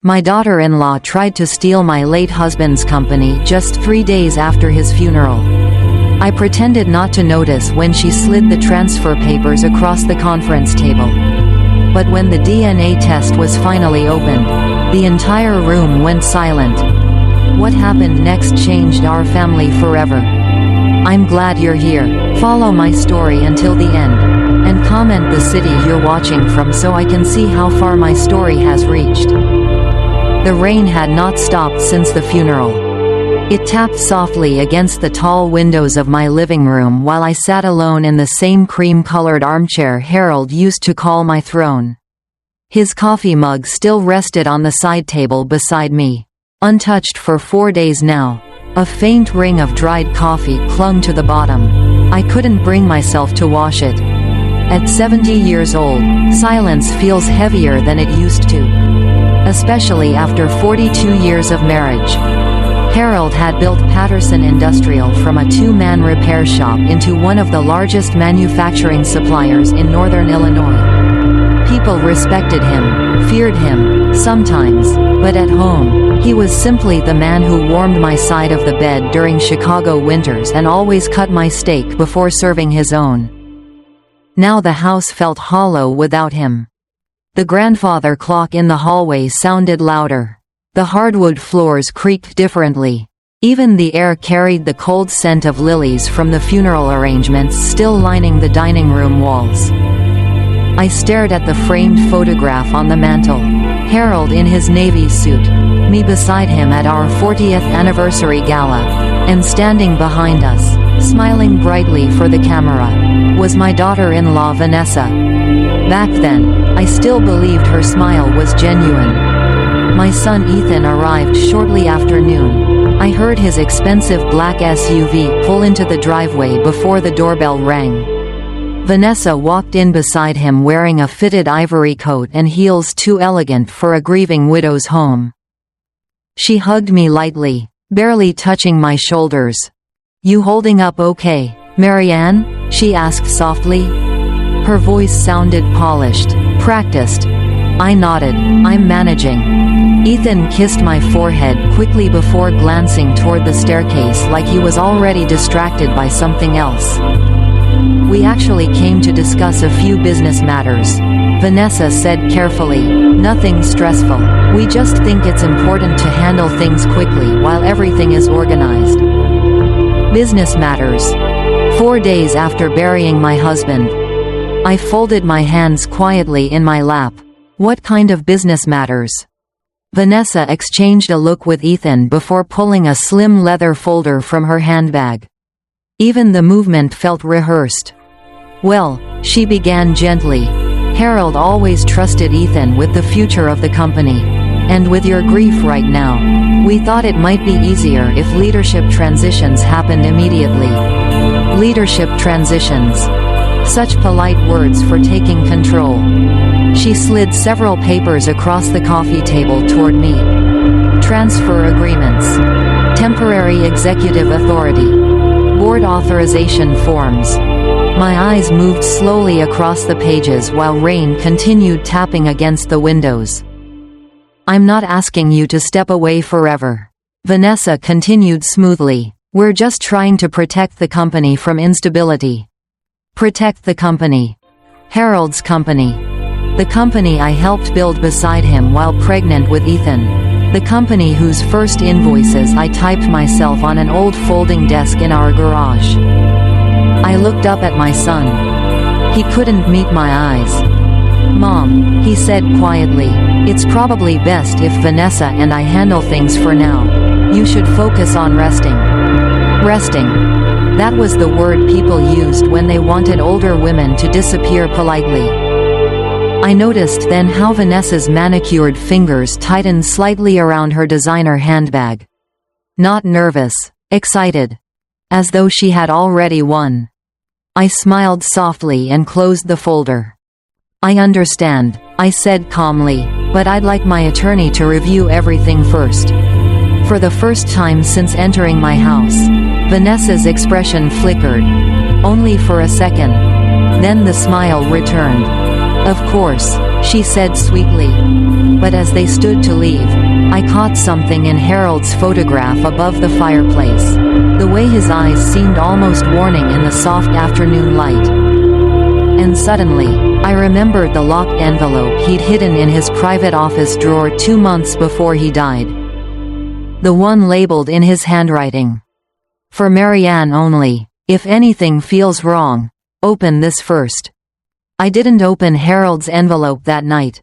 My daughter-in-law tried to steal my late husband's company just 3 days after his funeral. I pretended not to notice when she slid the transfer papers across the conference table. But when the DNA test was finally opened, the entire room went silent. What happened next changed our family forever. I'm glad you're here. Follow my story until the end. And comment the city you're watching from so I can see how far my story has reached. The rain had not stopped since the funeral. It tapped softly against the tall windows of my living room while I sat alone in the same cream-colored armchair Harold used to call my throne. His coffee mug still rested on the side table beside me, untouched for 4 days now. A faint ring of dried coffee clung to the bottom. I couldn't bring myself to wash it. At 70 years old, silence feels heavier than it used to. Especially after 42 years of marriage. Harold had built Patterson Industrial from a two-man repair shop into one of the largest manufacturing suppliers in northern Illinois. People respected him, feared him, sometimes, but at home, he was simply the man who warmed my side of the bed during Chicago winters and always cut my steak before serving his own. Now the house felt hollow without him. The grandfather clock in the hallway sounded louder. The hardwood floors creaked differently. Even the air carried the cold scent of lilies from the funeral arrangements still lining the dining room walls. I stared at the framed photograph on the mantel. Harold in his navy suit, me beside him at our 40th anniversary gala, and standing behind us, smiling brightly for the camera, was my daughter-in-law Vanessa. Back then, I still believed her smile was genuine. My son Ethan arrived shortly after noon. I heard his expensive black SUV pull into the driveway before the doorbell rang. Vanessa walked in beside him wearing a fitted ivory coat and heels too elegant for a grieving widow's home. She hugged me lightly, barely touching my shoulders. "You holding up okay, Marianne?" she asked softly. Her voice sounded polished, practiced. I nodded. "I'm managing." Ethan kissed my forehead quickly before glancing toward the staircase like he was already distracted by something else. "We actually came to discuss a few business matters," Vanessa said carefully. "Nothing stressful. We just think it's important to handle things quickly while everything is organized." Business matters. 4 days after burying my husband. I folded my hands quietly in my lap. What kind of business matters? Vanessa exchanged a look with Ethan before pulling a slim leather folder from her handbag. Even the movement felt rehearsed. "Well," she began gently, "Harold always trusted Ethan with the future of the company. And with your grief right now, we thought it might be easier if leadership transitions happened immediately." Leadership transitions. Such polite words for taking control. She slid several papers across the coffee table toward me. Transfer agreements. Temporary executive authority. Board authorization forms. My eyes moved slowly across the pages while rain continued tapping against the windows. "I'm not asking you to step away forever," Vanessa continued smoothly. "We're just trying to protect the company from instability." Protect the company. Harold's company. The company I helped build beside him while pregnant with Ethan. The company whose first invoices I typed myself on an old folding desk in our garage. I looked up at my son. He couldn't meet my eyes. "Mom," he said quietly, "it's probably best if Vanessa and I handle things for now. You should focus on resting." Resting. That was the word people used when they wanted older women to disappear politely. I noticed then how Vanessa's manicured fingers tightened slightly around her designer handbag. Not nervous, excited. As though she had already won. I smiled softly and closed the folder. "I understand," I said calmly, "but I'd like my attorney to review everything first." For the first time since entering my house, Vanessa's expression flickered. Only for a second. Then the smile returned. "Of course," she said sweetly. But as they stood to leave, I caught something in Harold's photograph above the fireplace. The way his eyes seemed almost warning in the soft afternoon light. And suddenly, I remembered the locked envelope he'd hidden in his private office drawer 2 months before he died. The one labeled in his handwriting. For Marianne only. If anything feels wrong, open this first. I didn't open Harold's envelope that night.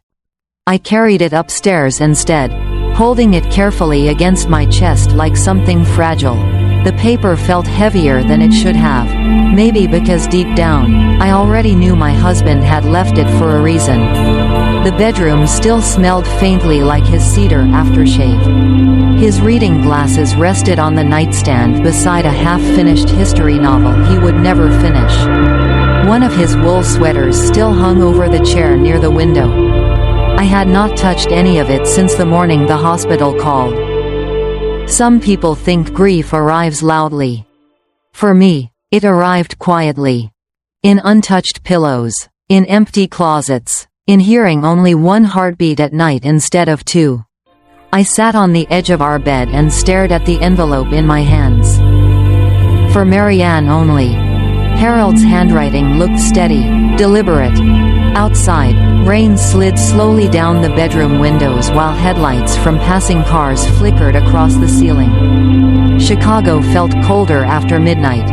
I carried it upstairs instead, holding it carefully against my chest like something fragile. The paper felt heavier than it should have, maybe because deep down, I already knew my husband had left it for a reason. The bedroom still smelled faintly like his cedar aftershave. His reading glasses rested on the nightstand beside a half-finished history novel he would never finish. One of his wool sweaters still hung over the chair near the window. I had not touched any of it since the morning the hospital called. Some people think grief arrives loudly. For me, it arrived quietly. In untouched pillows, in empty closets, in hearing only one heartbeat at night instead of two. I sat on the edge of our bed and stared at the envelope in my hands. For Marianne only. Harold's handwriting looked steady, deliberate. Outside, rain slid slowly down the bedroom windows while headlights from passing cars flickered across the ceiling. Chicago felt colder after midnight.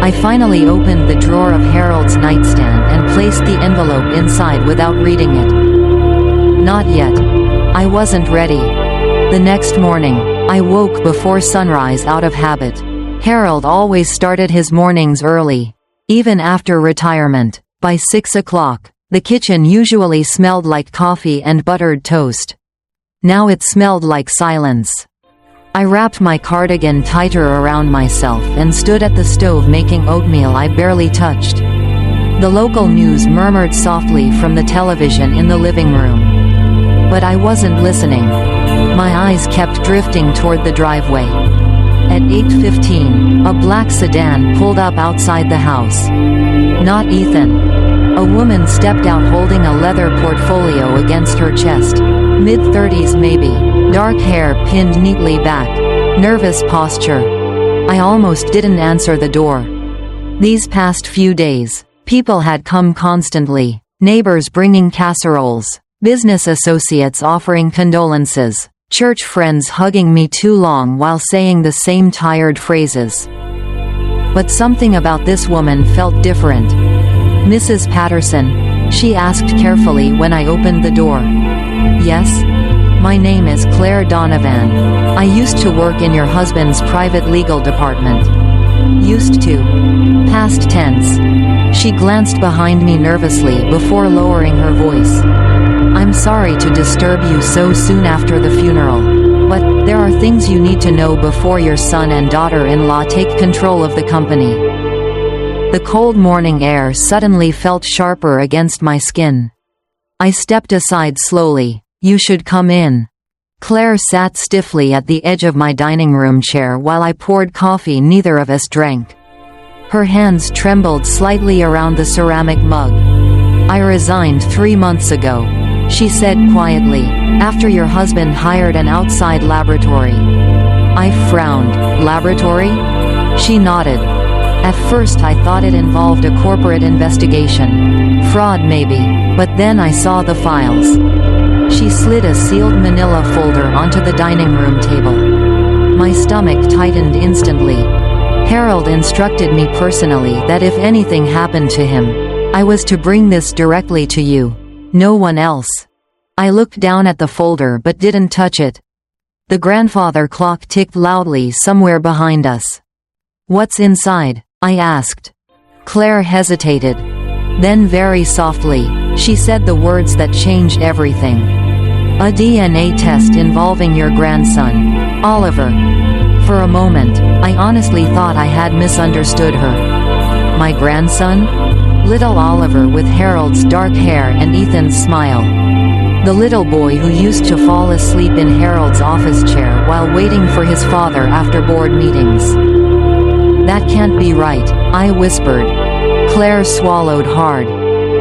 I finally opened the drawer of Harold's nightstand and placed the envelope inside without reading it. Not yet. I wasn't ready. The next morning, I woke before sunrise out of habit. Harold always started his mornings early. Even after retirement, by 6 o'clock, the kitchen usually smelled like coffee and buttered toast. Now it smelled like silence. I wrapped my cardigan tighter around myself and stood at the stove making oatmeal I barely touched. The local news murmured softly from the television in the living room. But I wasn't listening. My eyes kept drifting toward the driveway. At 8:15, a black sedan pulled up outside the house. Not Ethan. A woman stepped out holding a leather portfolio against her chest. Mid-30s maybe, dark hair pinned neatly back, nervous posture. I almost didn't answer the door. These past few days, people had come constantly, neighbors bringing casseroles, business associates offering condolences, church friends hugging me too long while saying the same tired phrases. But something about this woman felt different. "Mrs. Patterson?" she asked carefully when I opened the door. "Yes? My name is Claire Donovan. I used to work in your husband's private legal department." "Used to." Past tense. She glanced behind me nervously before lowering her voice. "I'm sorry to disturb you so soon after the funeral. But there are things you need to know before your son and daughter-in-law take control of the company." The cold morning air suddenly felt sharper against my skin. I stepped aside slowly. "You should come in." Claire sat stiffly at the edge of my dining room chair while I poured coffee neither of us drank. Her hands trembled slightly around the ceramic mug. "I resigned 3 months ago," she said quietly, "after your husband hired an outside laboratory." I frowned. "Laboratory?" She nodded. "At first I thought it involved a corporate investigation. Fraud maybe, but then I saw the files." She slid a sealed manila folder onto the dining room table. My stomach tightened instantly. Harold instructed me personally that if anything happened to him, I was to bring this directly to you. No one else. I looked down at the folder but didn't touch it. The grandfather clock ticked loudly somewhere behind us. "What's inside?" I asked. Claire hesitated. Then very softly, she said the words that changed everything. "A DNA test involving your grandson, Oliver." For a moment, I honestly thought I had misunderstood her. My grandson? Little Oliver with Harold's dark hair and Ethan's smile. The little boy who used to fall asleep in Harold's office chair while waiting for his father after board meetings. "That can't be right," I whispered. Claire swallowed hard.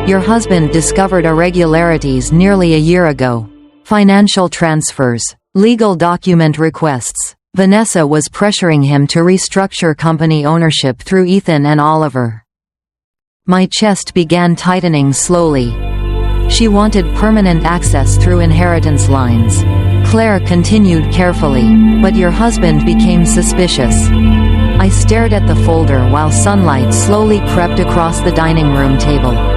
"Your husband discovered irregularities nearly a year ago. Financial transfers. Legal document requests. Vanessa was pressuring him to restructure company ownership through Ethan and Oliver. My chest began tightening slowly. She wanted permanent access through inheritance lines. Claire continued carefully, but your husband became suspicious. I stared at the folder while sunlight slowly crept across the dining room table.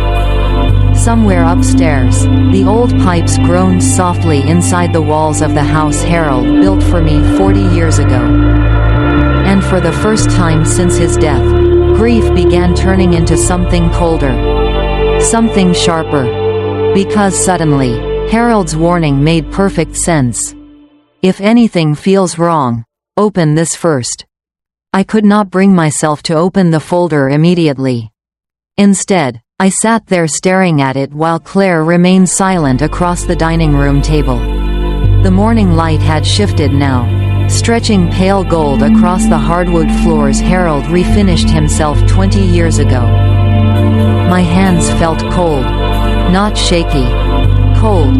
Somewhere upstairs, the old pipes groaned softly inside the walls of the house Harold built for me 40 years ago. And for the first time since his death, grief began turning into something colder. Something sharper. Because suddenly, Harold's warning made perfect sense. If anything feels wrong, open this first. I could not bring myself to open the folder immediately. Instead, I sat there staring at it while Claire remained silent across the dining room table. The morning light had shifted now, stretching pale gold across the hardwood floors Harold refinished himself 20 years ago. My hands felt cold. Not shaky. Cold.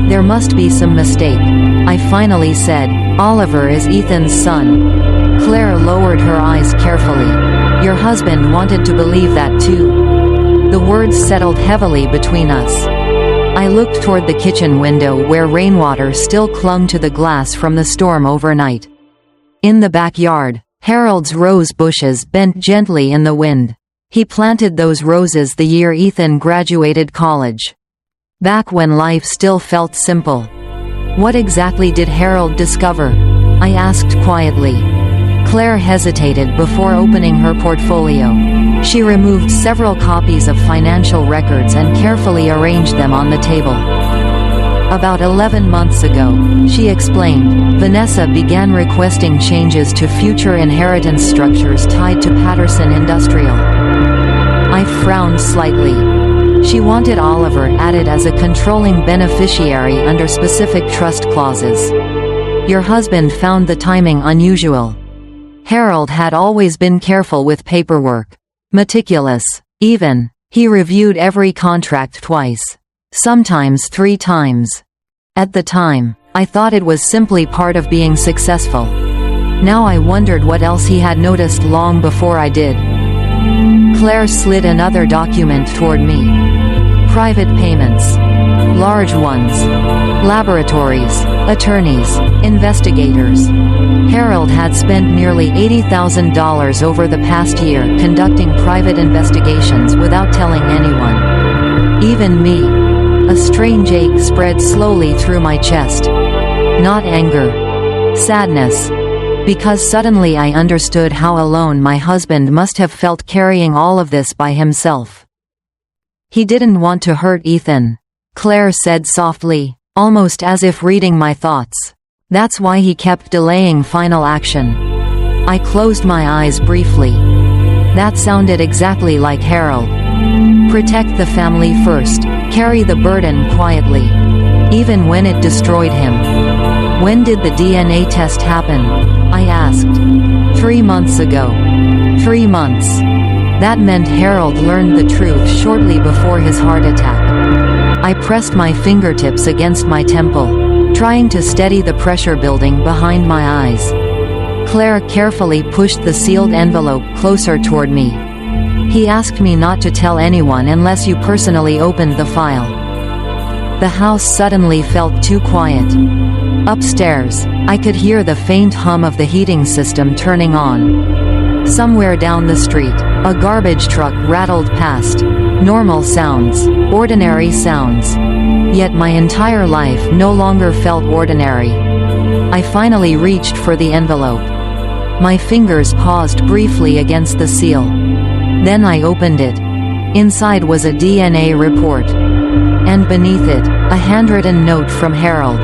There must be some mistake. I finally said, "Oliver is Ethan's son." Claire lowered her eyes carefully. "Your husband wanted to believe that too." The words settled heavily between us. I looked toward the kitchen window where rainwater still clung to the glass from the storm overnight. In the backyard, Harold's rose bushes bent gently in the wind. He planted those roses the year Ethan graduated college. Back when life still felt simple. What exactly did Harold discover? I asked quietly. Claire hesitated before opening her portfolio. She removed several copies of financial records and carefully arranged them on the table. About 11 months ago, she explained, Vanessa began requesting changes to future inheritance structures tied to Patterson Industrial. I frowned slightly. She wanted Oliver added as a controlling beneficiary under specific trust clauses. Your husband found the timing unusual. Harold had always been careful with paperwork. Meticulous. Even, he reviewed every contract twice. Sometimes 3 times. At the time, I thought it was simply part of being successful. Now I wondered what else he had noticed long before I did. Claire slid another document toward me. Private payments. Large ones. Laboratories, attorneys, investigators. Harold had spent nearly $80,000 over the past year conducting private investigations without telling anyone. Even me. A strange ache spread slowly through my chest. Not anger. Sadness. Because suddenly I understood how alone my husband must have felt carrying all of this by himself. He didn't want to hurt Ethan, Claire said softly, almost as if reading my thoughts. That's why he kept delaying final action. I closed my eyes briefly. That sounded exactly like Harold. Protect the family first, carry the burden quietly. Even when it destroyed him. When did the DNA test happen? I asked. 3 months ago. 3 months. That meant Harold learned the truth shortly before his heart attack. I pressed my fingertips against my temple, trying to steady the pressure building behind my eyes. Claire carefully pushed the sealed envelope closer toward me. He asked me not to tell anyone unless you personally opened the file. The house suddenly felt too quiet. Upstairs, I could hear the faint hum of the heating system turning on. Somewhere down the street, a garbage truck rattled past. Normal sounds, ordinary sounds. Yet my entire life no longer felt ordinary. I finally reached for the envelope. My fingers paused briefly against the seal. Then I opened it. Inside was a DNA report. And beneath it, a handwritten note from Harold.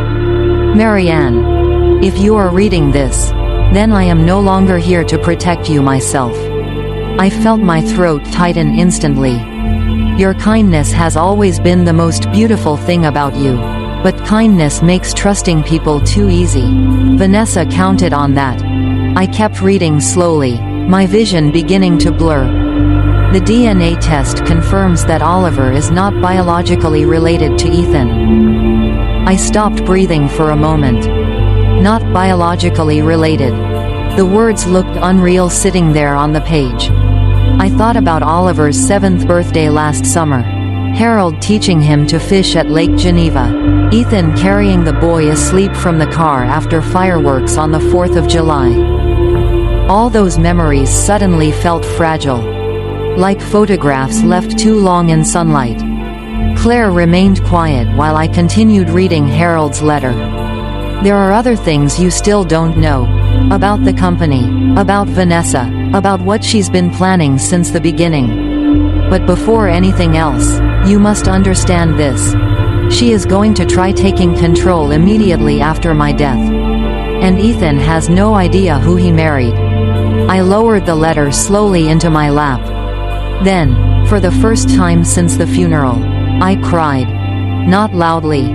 Marianne, if you are reading this, then I am no longer here to protect you myself. I felt my throat tighten instantly. Your kindness has always been the most beautiful thing about you. But kindness makes trusting people too easy. Vanessa counted on that. I kept reading slowly, my vision beginning to blur. The DNA test confirms that Oliver is not biologically related to Ethan. I stopped breathing for a moment. Not biologically related. The words looked unreal sitting there on the page. I thought about Oliver's 7th birthday last summer. Harold teaching him to fish at Lake Geneva. Ethan carrying the boy asleep from the car after fireworks on the 4th of July. All those memories suddenly felt fragile. Like photographs left too long in sunlight. Claire remained quiet while I continued reading Harold's letter. There are other things you still don't know. About the company, about Vanessa, about what she's been planning since the beginning. But before anything else, you must understand this. She is going to try taking control immediately after my death. And Ethan has no idea who he married. I lowered the letter slowly into my lap. Then, for the first time since the funeral, I cried. Not loudly.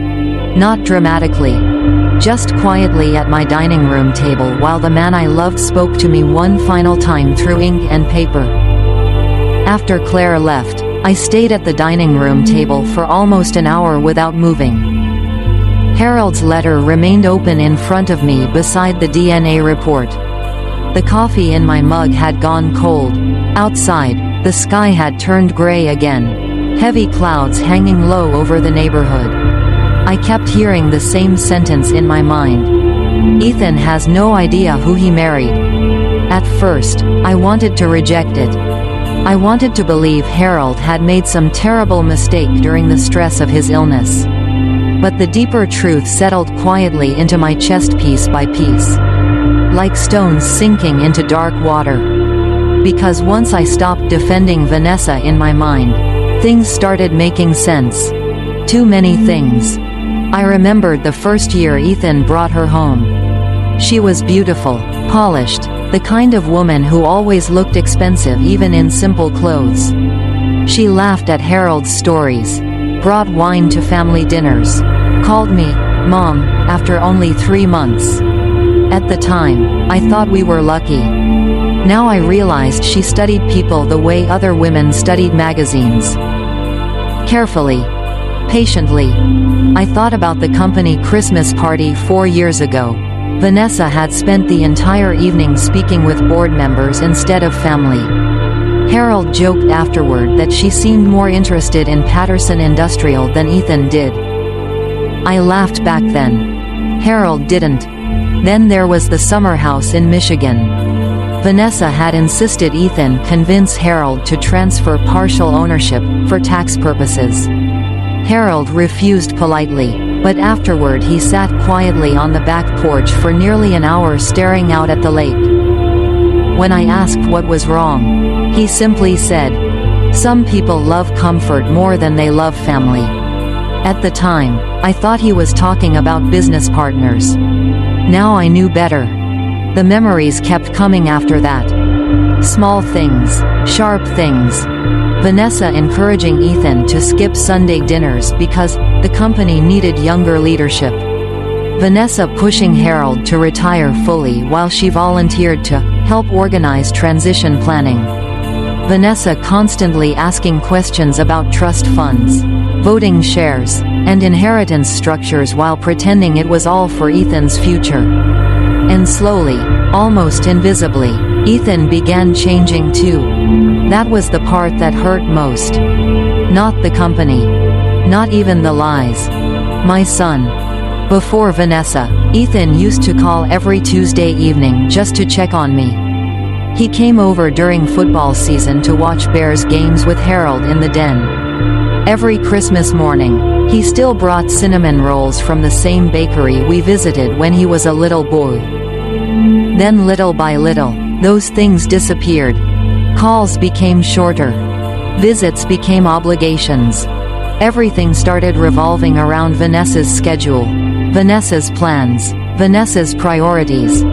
Not dramatically. Just quietly at my dining room table while the man I loved spoke to me one final time through ink and paper. After Claire left, I stayed at the dining room table for almost an hour without moving. Harold's letter remained open in front of me beside the DNA report. The coffee in my mug had gone cold. Outside, the sky had turned gray again. Heavy clouds hanging low over the neighborhood. I kept hearing the same sentence in my mind. Ethan has no idea who he married. At first, I wanted to reject it. I wanted to believe Harold had made some terrible mistake during the stress of his illness. But the deeper truth settled quietly into my chest piece by piece. Like stones sinking into dark water. Because once I stopped defending Vanessa in my mind, things started making sense. Too many things. I remembered the first year Ethan brought her home. She was beautiful, polished, the kind of woman who always looked expensive even in simple clothes. She laughed at Harold's stories, brought wine to family dinners, called me Mom after only 3 months. At the time, I thought we were lucky. Now I realized she studied people the way other women studied magazines. Carefully. Patiently. I thought about the company Christmas party 4 years ago. Vanessa had spent the entire evening speaking with board members instead of family. Harold joked afterward that she seemed more interested in Patterson Industrial than Ethan did. I laughed back then. Harold didn't. Then there was the summer house in Michigan. Vanessa had insisted Ethan convince Harold to transfer partial ownership, for tax purposes. Harold refused politely, but afterward he sat quietly on the back porch for nearly an hour staring out at the lake. When I asked what was wrong, he simply said, "Some people love comfort more than they love family." At the time, I thought he was talking about business partners. Now I knew better. The memories kept coming after that. Small things, sharp things. Vanessa encouraging Ethan to skip Sunday dinners because the company needed younger leadership. Vanessa pushing Harold to retire fully while she volunteered to help organize transition planning. Vanessa constantly asking questions about trust funds, voting shares, and inheritance structures while pretending it was all for Ethan's future. And slowly, almost invisibly, Ethan began changing too. That was the part that hurt most. Not the company. Not even the lies. My son. Before Vanessa, Ethan used to call every Tuesday evening just to check on me. He came over during football season to watch Bears games with Harold in the den. Every Christmas morning, he still brought cinnamon rolls from the same bakery we visited when he was a little boy. Then little by little, those things disappeared. Calls became shorter. Visits became obligations. Everything started revolving around Vanessa's schedule, Vanessa's plans, Vanessa's priorities.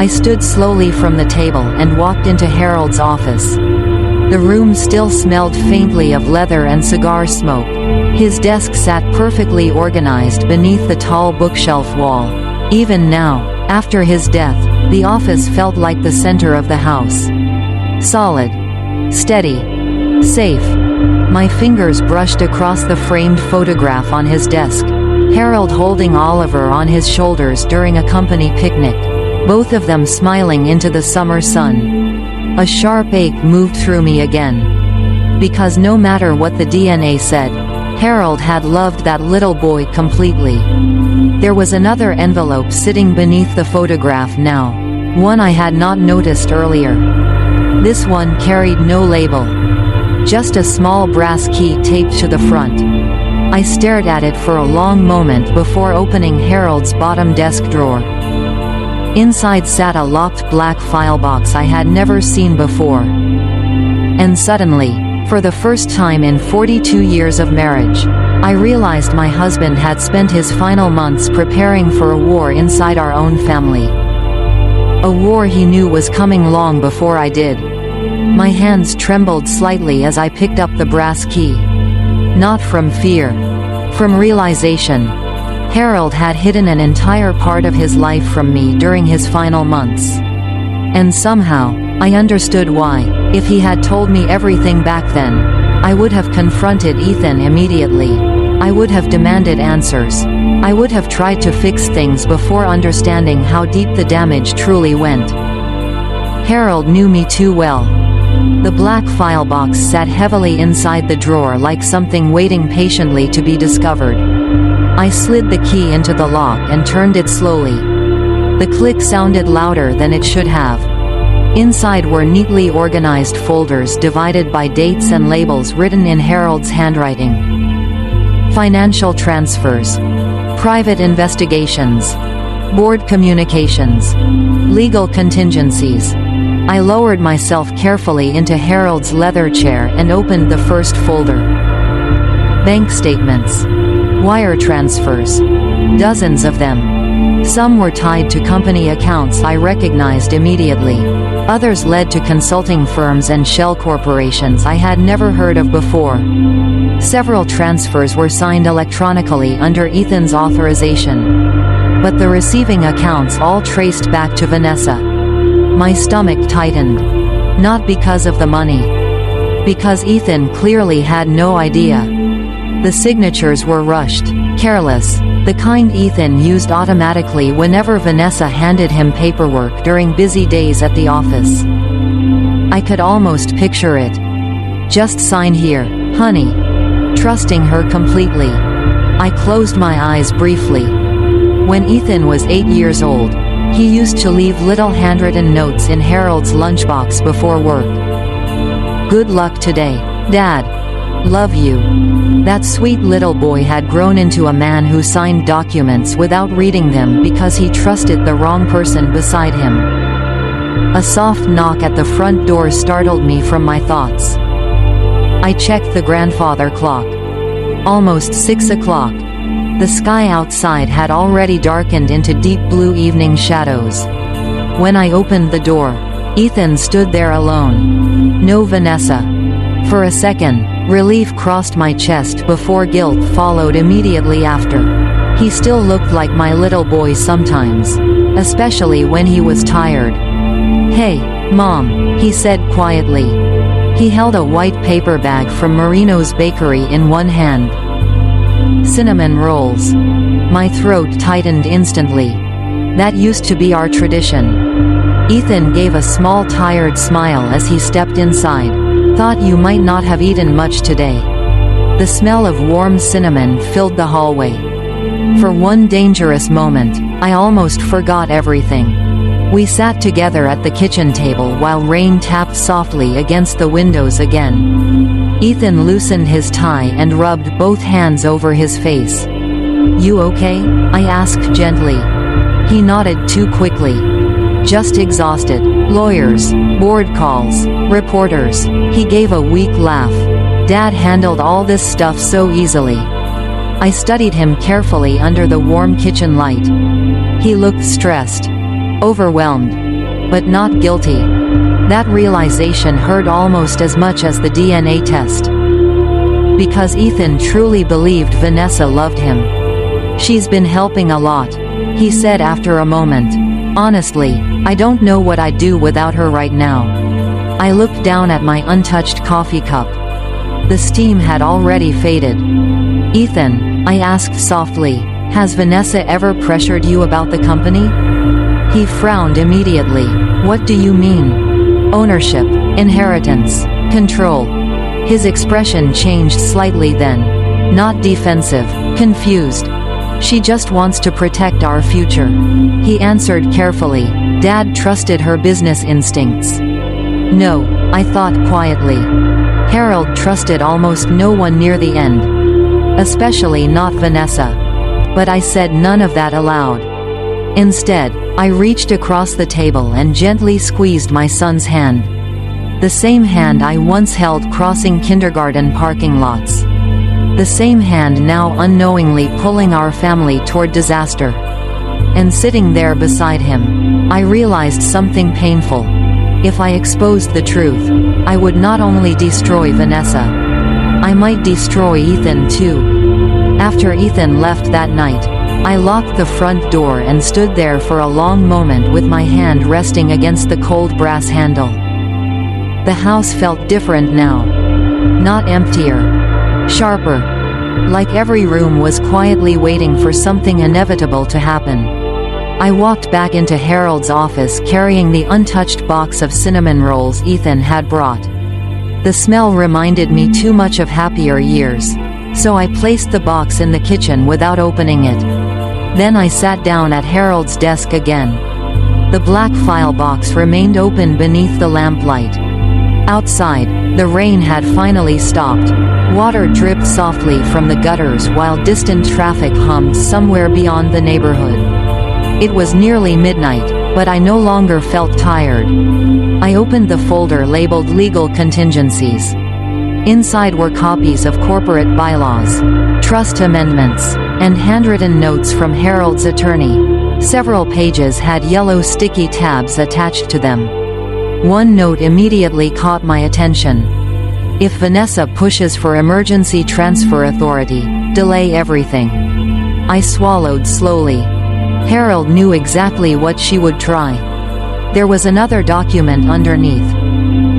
I stood slowly from the table and walked into Harold's office. The room still smelled faintly of leather and cigar smoke. His desk sat perfectly organized beneath the tall bookshelf wall. Even now, after his death, the office felt like the center of the house. Solid. Steady. Safe. My fingers brushed across the framed photograph on his desk. Harold holding Oliver on his shoulders during a company picnic, both of them smiling into the summer sun. A sharp ache moved through me again. Because no matter what the DNA said, Harold had loved that little boy completely. There was another envelope sitting beneath the photograph now, one I had not noticed earlier. This one carried no label, just a small brass key taped to the front. I stared at it for a long moment before opening Harold's bottom desk drawer. Inside sat a locked black file box I had never seen before. And suddenly, for the first time in 42 years of marriage, I realized my husband had spent his final months preparing for a war inside our own family. A war he knew was coming long before I did. My hands trembled slightly as I picked up the brass key. Not from fear. From realization. Harold had hidden an entire part of his life from me during his final months. And somehow, I understood why. If he had told me everything back then, I would have confronted Ethan immediately. I would have demanded answers. I would have tried to fix things before understanding how deep the damage truly went. Harold knew me too well. The black file box sat heavily inside the drawer like something waiting patiently to be discovered. I slid the key into the lock and turned it slowly. The click sounded louder than it should have. Inside were neatly organized folders divided by dates and labels written in Harold's handwriting. Financial transfers, private investigations, board communications, legal contingencies. I lowered myself carefully into Harold's leather chair and opened the first folder. Bank statements. Wire transfers. Dozens of them. Some were tied to company accounts I recognized immediately. Others led to consulting firms and shell corporations I had never heard of before. Several transfers were signed electronically under Ethan's authorization. But the receiving accounts all traced back to Vanessa. My stomach tightened. Not because of the money. Because Ethan clearly had no idea. The signatures were rushed, careless, the kind Ethan used automatically whenever Vanessa handed him paperwork during busy days at the office. I could almost picture it. Just sign here, honey. Trusting her completely. I closed my eyes briefly. When Ethan was 8 years old, he used to leave little handwritten notes in Harold's lunchbox before work. Good luck today, Dad. Love you. That sweet little boy had grown into a man who signed documents without reading them because he trusted the wrong person beside him. A soft knock at the front door startled me from my thoughts. I checked the grandfather clock. Almost 6 o'clock. The sky outside had already darkened into deep blue evening shadows. When I opened the door, Ethan stood there alone. No Vanessa. For a second, relief crossed my chest before guilt followed immediately after. He still looked like my little boy sometimes, especially when he was tired. "Hey, Mom," he said quietly. He held a white paper bag from Marino's bakery in one hand. Cinnamon rolls. My throat tightened instantly. That used to be our tradition. Ethan gave a small tired smile as he stepped inside. Thought you might not have eaten much today. The smell of warm cinnamon filled the hallway. For one dangerous moment, I almost forgot everything. We sat together at the kitchen table while rain tapped softly against the windows again. Ethan loosened his tie and rubbed both hands over his face. "You okay?" I asked gently. He nodded too quickly. "Just exhausted. Lawyers, board calls, reporters." He gave a weak laugh. "Dad handled all this stuff so easily." I studied him carefully under the warm kitchen light. He looked stressed, overwhelmed, but not guilty. That realization hurt almost as much as the DNA test. Because Ethan truly believed Vanessa loved him. "She's been helping a lot," he said after a moment. "Honestly, I don't know what I'd do without her right now." I looked down at my untouched coffee cup. The steam had already faded. "Ethan," I asked softly, Has Vanessa ever pressured you about the company? He frowned immediately. What do you mean? Ownership, inheritance, control. His expression changed slightly then. Not defensive, confused. She just wants to protect our future. He answered carefully. Dad trusted her business instincts. No, I thought quietly. Harold trusted almost no one near the end. Especially not Vanessa. But I said none of that aloud. Instead, I reached across the table and gently squeezed my son's hand. The same hand I once held crossing kindergarten parking lots. The same hand now unknowingly pulling our family toward disaster. And sitting there beside him, I realized something painful. If I exposed the truth, I would not only destroy Vanessa, I might destroy Ethan too. After Ethan left that night, I locked the front door and stood there for a long moment with my hand resting against the cold brass handle. The house felt different now. Not emptier. Sharper. Like every room was quietly waiting for something inevitable to happen. I walked back into Harold's office carrying the untouched box of cinnamon rolls Ethan had brought. The smell reminded me too much of happier years, so I placed the box in the kitchen without opening it. Then I sat down at Harold's desk again. The black file box remained open beneath the lamplight. Outside, the rain had finally stopped. Water dripped softly from the gutters while distant traffic hummed somewhere beyond the neighborhood. It was nearly midnight, but I no longer felt tired. I opened the folder labeled Legal Contingencies. Inside were copies of corporate bylaws, trust amendments, and handwritten notes from Harold's attorney. Several pages had yellow sticky tabs attached to them. One note immediately caught my attention. If Vanessa pushes for emergency transfer authority, delay everything. I swallowed slowly. Harold knew exactly what she would try. There was another document underneath.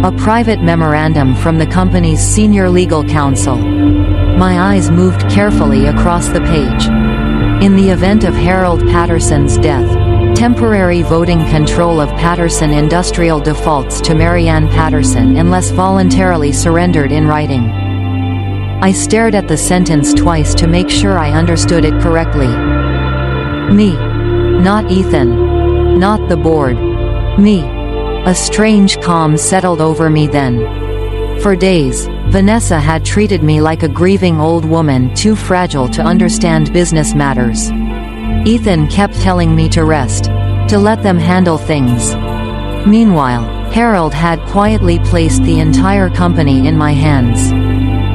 A private memorandum from the company's senior legal counsel. My eyes moved carefully across the page. In the event of Harold Patterson's death, temporary voting control of Patterson Industrial defaults to Marianne Patterson unless voluntarily surrendered in writing. I stared at the sentence twice to make sure I understood it correctly. Me. Not Ethan. Not the board. Me. A strange calm settled over me then. For days, Vanessa had treated me like a grieving old woman too fragile to understand business matters. Ethan kept telling me to rest, to let them handle things. Meanwhile, Harold had quietly placed the entire company in my hands.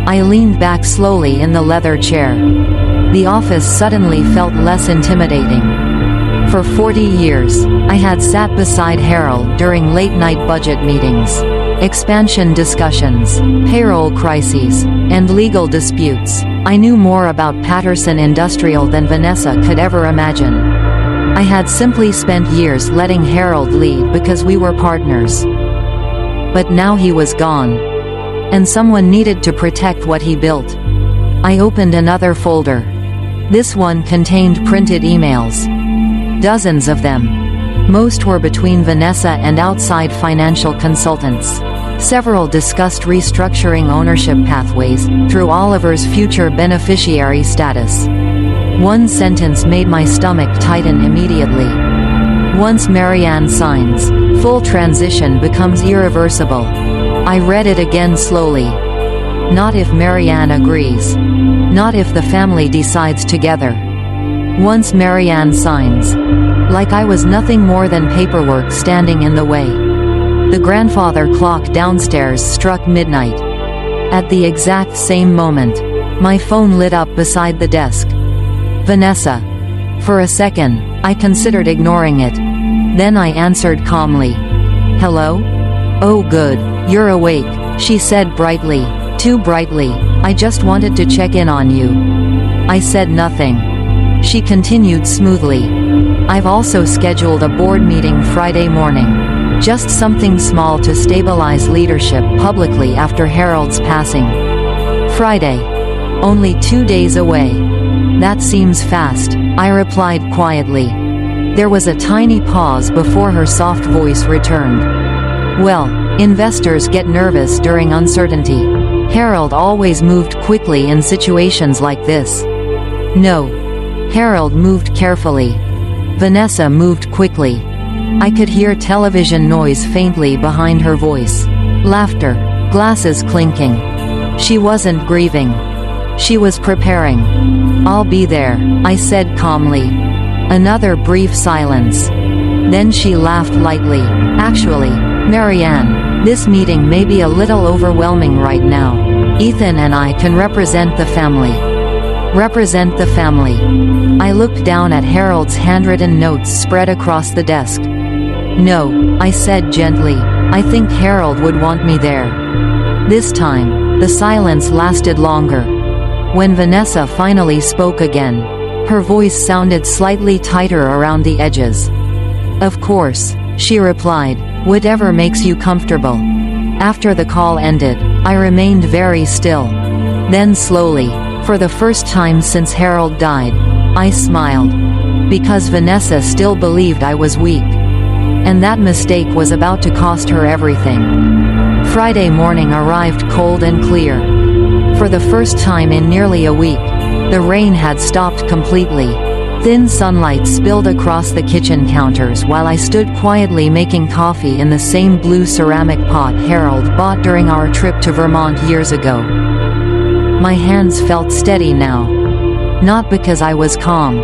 I leaned back slowly in the leather chair. The office suddenly felt less intimidating. For 40 years, I had sat beside Harold during late-night budget meetings, expansion discussions, payroll crises, and legal disputes. I knew more about Patterson Industrial than Vanessa could ever imagine. I had simply spent years letting Harold lead because we were partners. But now he was gone. And someone needed to protect what he built. I opened another folder. This one contained printed emails. Dozens of them. Most were between Vanessa and outside financial consultants. Several discussed restructuring ownership pathways through Oliver's future beneficiary status. One sentence made my stomach tighten immediately. Once Marianne signs, full transition becomes irreversible. I read it again slowly. Not if Marianne agrees. Not if the family decides together. Once Marianne signs. Like I was nothing more than paperwork standing in the way. The grandfather clock downstairs struck midnight. At the exact same moment, my phone lit up beside the desk. Vanessa. For a second, I considered ignoring it. Then I answered calmly. Hello? Oh good, you're awake, she said brightly. Too brightly. I just wanted to check in on you. I said nothing. She continued smoothly. I've also scheduled a board meeting Friday morning. Just something small to stabilize leadership publicly after Harold's passing. Friday. Only 2 days away. That seems fast, I replied quietly. There was a tiny pause before her soft voice returned. Well, investors get nervous during uncertainty. Harold always moved quickly in situations like this. No. Harold moved carefully. Vanessa moved quickly. I could hear television noise faintly behind her voice. Laughter. Glasses clinking. She wasn't grieving. She was preparing. I'll be there, I said calmly. Another brief silence. Then she laughed lightly. Actually, Marianne, this meeting may be a little overwhelming right now. Ethan and I can represent the family. Represent the family. I looked down at Harold's handwritten notes spread across the desk. No, I said gently. I think Harold would want me there. This time, the silence lasted longer. When Vanessa finally spoke again, her voice sounded slightly tighter around the edges. Of course, she replied, whatever makes you comfortable. After the call ended, I remained very still. Then slowly, for the first time since Harold died, I smiled. Because Vanessa still believed I was weak. And that mistake was about to cost her everything. Friday morning arrived cold and clear. For the first time in nearly a week, the rain had stopped completely. Thin sunlight spilled across the kitchen counters while I stood quietly making coffee in the same blue ceramic pot Harold bought during our trip to Vermont years ago. My hands felt steady now. Not because I was calm.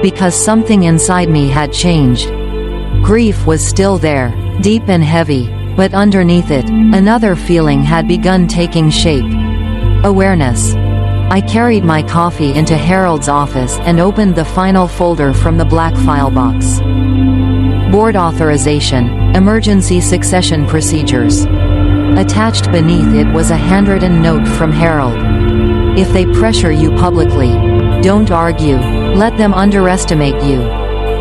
Because something inside me had changed. Grief was still there, deep and heavy, but underneath it, another feeling had begun taking shape. Awareness. I carried my coffee into Harold's office and opened the final folder from the black file box. Board authorization, emergency succession procedures. Attached beneath it was a handwritten note from Harold. If they pressure you publicly, don't argue, let them underestimate you.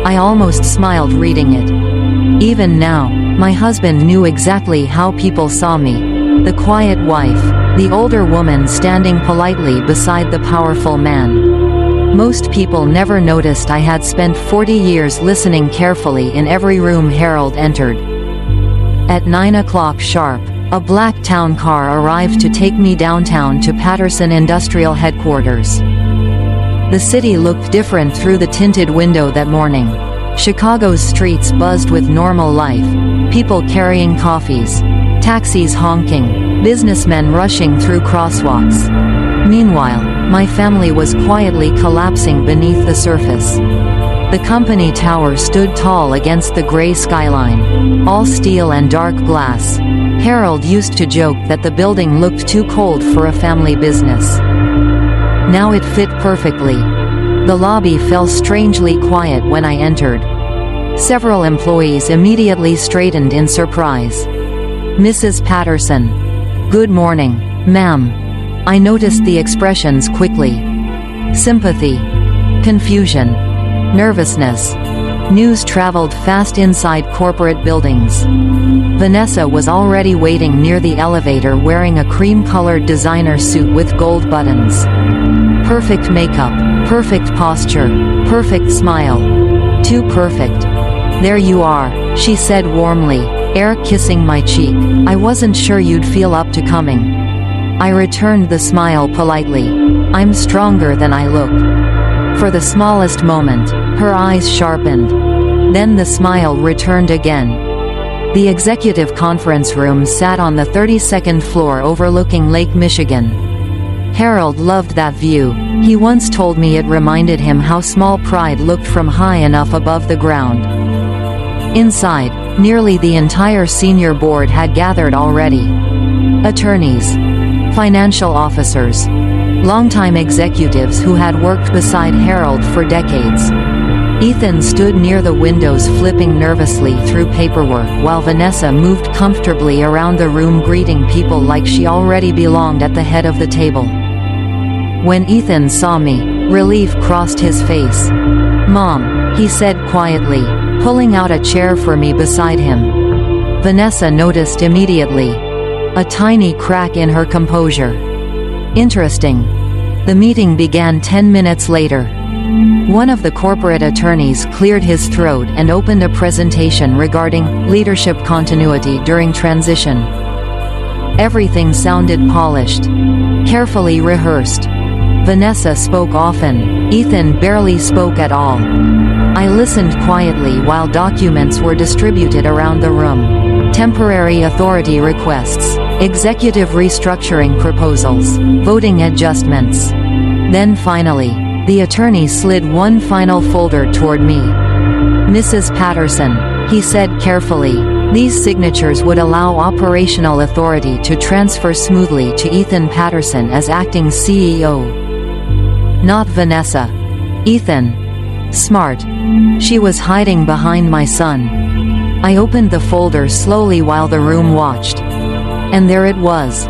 I almost smiled reading it. Even now, my husband knew exactly how people saw me. The quiet wife, the older woman standing politely beside the powerful man. Most people never noticed I had spent 40 years listening carefully in every room Harold entered. At 9 o'clock sharp, a black town car arrived to take me downtown to Patterson Industrial Headquarters. The city looked different through the tinted window that morning. Chicago's streets buzzed with normal life, people carrying coffees, taxis honking, businessmen rushing through crosswalks. Meanwhile, my family was quietly collapsing beneath the surface. The company tower stood tall against the gray skyline, all steel and dark glass. Harold used to joke that the building looked too cold for a family business. Now it fit perfectly. The lobby felt strangely quiet when I entered. Several employees immediately straightened in surprise. Mrs. Patterson. Good morning, ma'am. I noticed the expressions quickly. Sympathy. Confusion. Nervousness. News traveled fast inside corporate buildings. Vanessa was already waiting near the elevator wearing a cream-colored designer suit with gold buttons. Perfect makeup, perfect posture, perfect smile. Too perfect. There you are, she said warmly, air kissing my cheek. I wasn't sure you'd feel up to coming. I returned the smile politely. I'm stronger than I look. For the smallest moment, her eyes sharpened. Then the smile returned again. The executive conference room sat on the 32nd floor overlooking Lake Michigan. Harold loved that view. He once told me it reminded him how small pride looked from high enough above the ground. Inside, nearly the entire senior board had gathered already. Attorneys, financial officers, longtime executives who had worked beside Harold for decades. Ethan stood near the windows flipping nervously through paperwork while Vanessa moved comfortably around the room greeting people like she already belonged at the head of the table. When Ethan saw me, relief crossed his face. "Mom," he said quietly, pulling out a chair for me beside him. Vanessa noticed immediately. A tiny crack in her composure. Interesting. The meeting began 10 minutes later. One of the corporate attorneys cleared his throat and opened a presentation regarding leadership continuity during transition. Everything sounded polished, carefully rehearsed. Vanessa spoke often. Ethan barely spoke at all. I listened quietly while documents were distributed around the room. Temporary authority requests, executive restructuring proposals, voting adjustments. Then finally, the attorney slid one final folder toward me. "Mrs. Patterson," he said carefully, "these signatures would allow operational authority to transfer smoothly to Ethan Patterson as acting CEO. Not Vanessa. Ethan. Smart." She was hiding behind my son. I opened the folder slowly while the room watched. And there it was,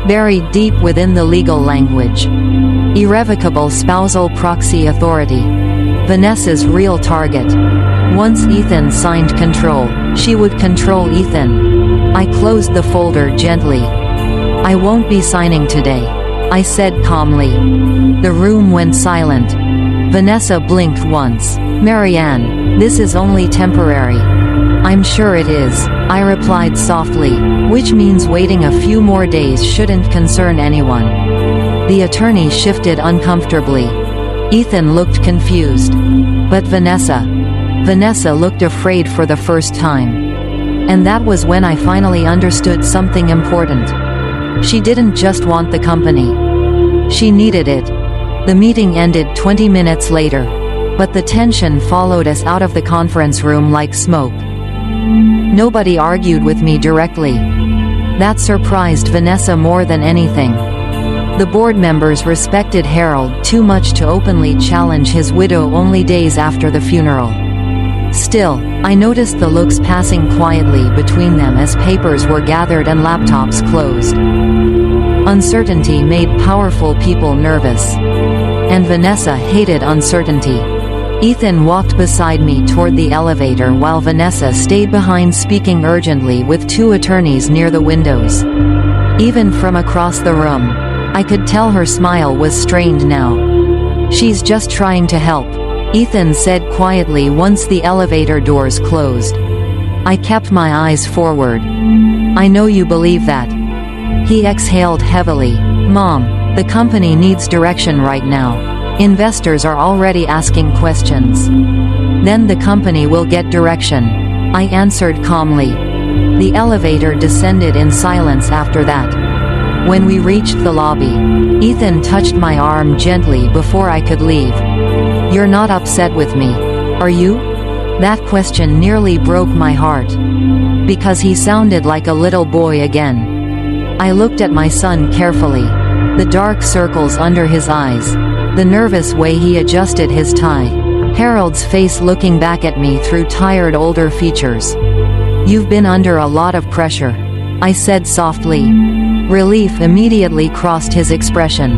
buried deep within the legal language. Irrevocable spousal proxy authority. Vanessa's real target. Once Ethan signed control, she would control Ethan. I closed the folder gently. "I won't be signing today," I said calmly. The room went silent. Vanessa blinked once. "Marianne, this is only temporary." "I'm sure it is," I replied softly, "which means waiting a few more days shouldn't concern anyone." The attorney shifted uncomfortably. Ethan looked confused. But Vanessa looked afraid for the first time. And that was when I finally understood something important. She didn't just want the company. She needed it. The meeting ended 20 minutes later. But the tension followed us out of the conference room like smoke. Nobody argued with me directly. That surprised Vanessa more than anything. The board members respected Harold too much to openly challenge his widow only days after the funeral. Still, I noticed the looks passing quietly between them as papers were gathered and laptops closed. Uncertainty made powerful people nervous. And Vanessa hated uncertainty. Ethan walked beside me toward the elevator while Vanessa stayed behind speaking urgently with two attorneys near the windows. Even from across the room, I could tell her smile was strained now. "She's just trying to help," Ethan said quietly once the elevator doors closed. I kept my eyes forward. "I know you believe that." He exhaled heavily. "Mom, the company needs direction right now. Investors are already asking questions. Then the company will get direction," I answered calmly. The elevator descended in silence after that. When we reached the lobby, Ethan touched my arm gently before I could leave. "You're not upset with me, are you?" That question nearly broke my heart. Because he sounded like a little boy again. I looked at my son carefully. The dark circles under his eyes. The nervous way he adjusted his tie. Harold's face looking back at me through tired older features. "You've been under a lot of pressure," I said softly. Relief immediately crossed his expression.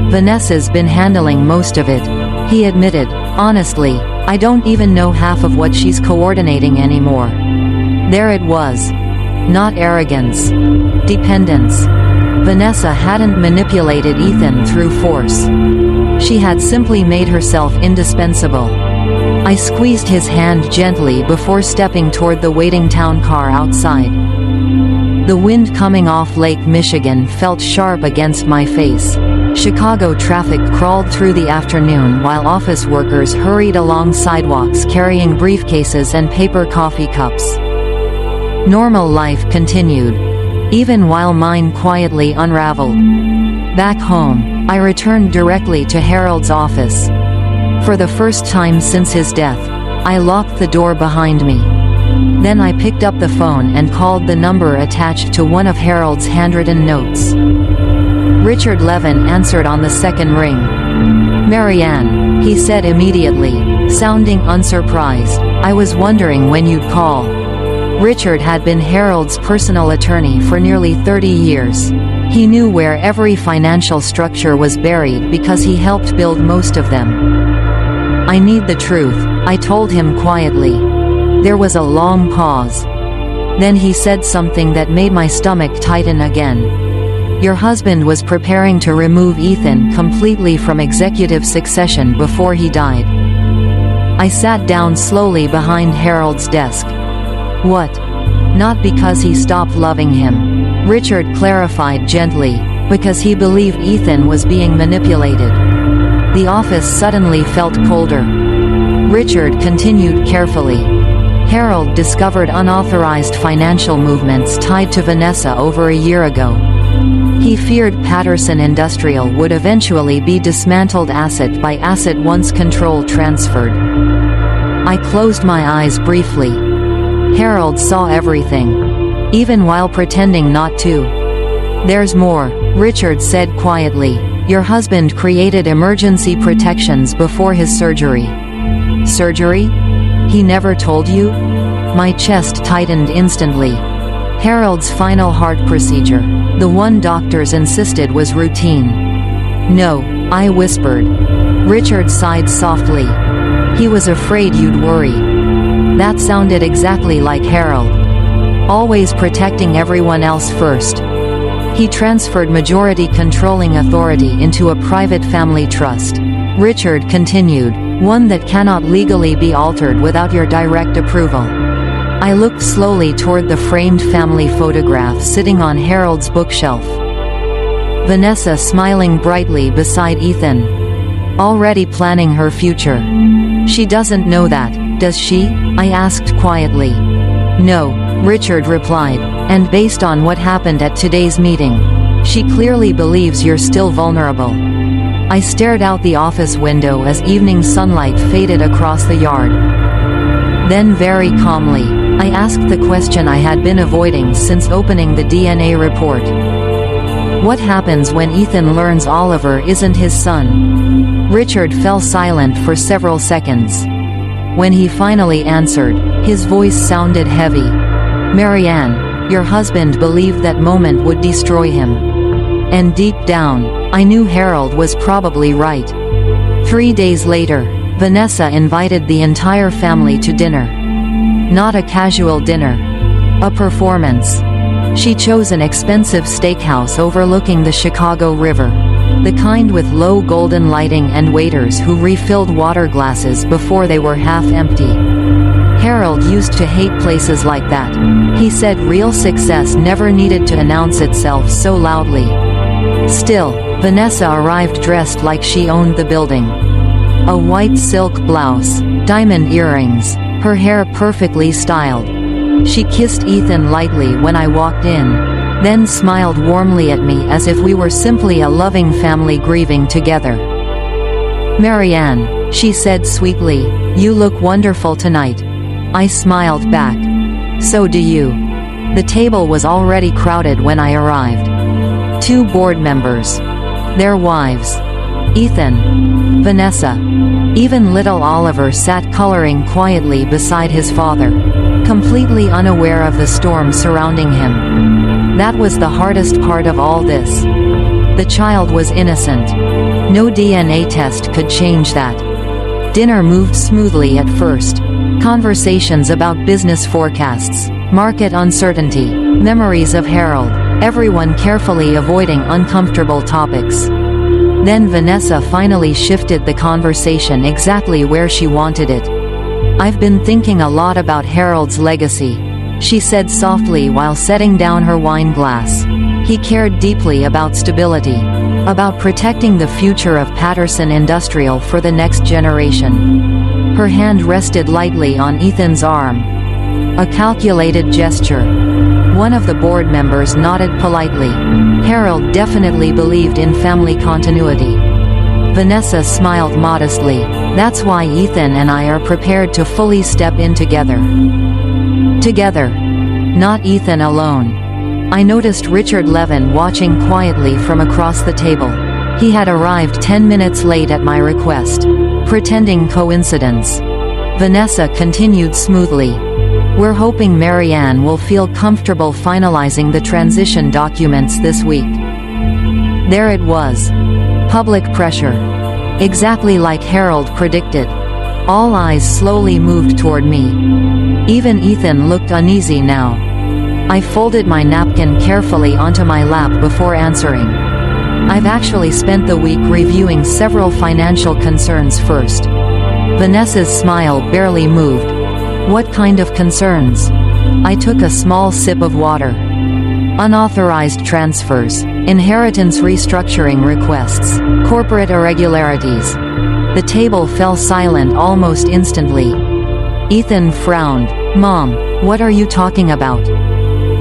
"Vanessa's been handling most of it," he admitted. "Honestly, I don't even know half of what she's coordinating anymore." There it was. Not arrogance. Dependence. Vanessa hadn't manipulated Ethan through force. She had simply made herself indispensable. I squeezed his hand gently before stepping toward the waiting town car outside. The wind coming off Lake Michigan felt sharp against my face. Chicago traffic crawled through the afternoon while office workers hurried along sidewalks carrying briefcases and paper coffee cups. Normal life continued, even while mine quietly unraveled. Back home, I returned directly to Harold's office. For the first time since his death, I locked the door behind me. Then I picked up the phone and called the number attached to one of Harold's handwritten notes. Richard Levin answered on the second ring. "Marianne," he said immediately, sounding unsurprised. "I was wondering when you'd call." Richard had been Harold's personal attorney for nearly 30 years. He knew where every financial structure was buried because he helped build most of them. "I need the truth," I told him quietly. There was a long pause. Then he said something that made my stomach tighten again. Your husband was preparing to remove Ethan completely from executive succession before he died. I sat down slowly behind Harold's desk. What? Not because he stopped loving him, Richard clarified gently, because he believed Ethan was being manipulated. The office suddenly felt colder. Richard continued carefully. Harold discovered unauthorized financial movements tied to Vanessa over a year ago. He feared Patterson Industrial would eventually be dismantled asset by asset once control transferred. I closed my eyes briefly. Harold saw everything, even while pretending not to. There's more, Richard said quietly. Your husband created emergency protections before his surgery. Surgery? He never told you? My chest tightened instantly. Harold's final heart procedure, the one doctors insisted was routine. No, I whispered. Richard sighed softly. He was afraid you'd worry. That sounded exactly like Harold. Always protecting everyone else first. He transferred majority controlling authority into a private family trust. Richard continued, one that cannot legally be altered without your direct approval. I looked slowly toward the framed family photograph sitting on Harold's bookshelf. Vanessa smiling brightly beside Ethan. Already planning her future. She doesn't know that, does she? I asked quietly. No, Richard replied, and based on what happened at today's meeting, she clearly believes you're still vulnerable. I stared out the office window as evening sunlight faded across the yard. Then very calmly, I asked the question I had been avoiding since opening the DNA report. What happens when Ethan learns Oliver isn't his son? Richard fell silent for several seconds. When he finally answered, his voice sounded heavy. Marianne, your husband believed that moment would destroy him. And deep down, I knew Harold was probably right. 3 days later, Vanessa invited the entire family to dinner. Not a casual dinner. A performance. She chose an expensive steakhouse overlooking the Chicago River. The kind with low golden lighting and waiters who refilled water glasses before they were half empty. Harold used to hate places like that. He said real success never needed to announce itself so loudly. Still, Vanessa arrived dressed like she owned the building. A white silk blouse, diamond earrings, her hair perfectly styled. She kissed Ethan lightly when I walked in, then smiled warmly at me as if we were simply a loving family grieving together. Marianne, she said sweetly, you look wonderful tonight. I smiled back. So do you. The table was already crowded when I arrived. 2 board members. Their wives. Ethan. Vanessa. Even little Oliver sat coloring quietly beside his father, completely unaware of the storm surrounding him. That was the hardest part of all this. The child was innocent. No DNA test could change that. Dinner moved smoothly at first. Conversations about business forecasts, market uncertainty, memories of Harold, everyone carefully avoiding uncomfortable topics. Then Vanessa finally shifted the conversation exactly where she wanted it. I've been thinking a lot about Harold's legacy, she said softly while setting down her wine glass. He cared deeply about stability, about protecting the future of Patterson Industrial for the next generation. Her hand rested lightly on Ethan's arm. A calculated gesture. One of the board members nodded politely. Harold definitely believed in family continuity. Vanessa smiled modestly. That's why Ethan and I are prepared to fully step in together. Together. Not Ethan alone. I noticed Richard Levin watching quietly from across the table. He had arrived 10 minutes late at my request. Pretending coincidence. Vanessa continued smoothly. We're hoping Marianne will feel comfortable finalizing the transition documents this week. There it was. Public pressure. Exactly like Harold predicted. All eyes slowly moved toward me. Even Ethan looked uneasy now. I folded my napkin carefully onto my lap before answering. I've actually spent the week reviewing several financial concerns first. Vanessa's smile barely moved. What kind of concerns? I took a small sip of water. Unauthorized transfers, inheritance restructuring requests, corporate irregularities. The table fell silent almost instantly. Ethan frowned. Mom, what are you talking about?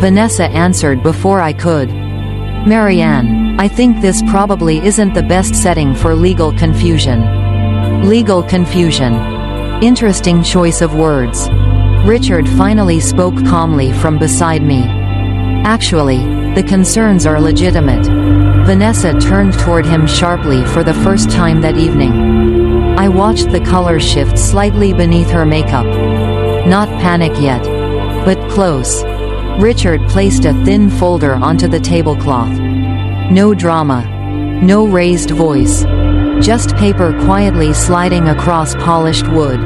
Vanessa answered before I could. Marianne, I think this probably isn't the best setting for legal confusion. Legal confusion. Interesting choice of words. Richard finally spoke calmly from beside me. Actually, the concerns are legitimate. Vanessa turned toward him sharply for the first time that evening. I watched the color shift slightly beneath her makeup. Not panic yet, but close. Richard placed a thin folder onto the tablecloth. No drama. No raised voice. Just paper quietly sliding across polished wood.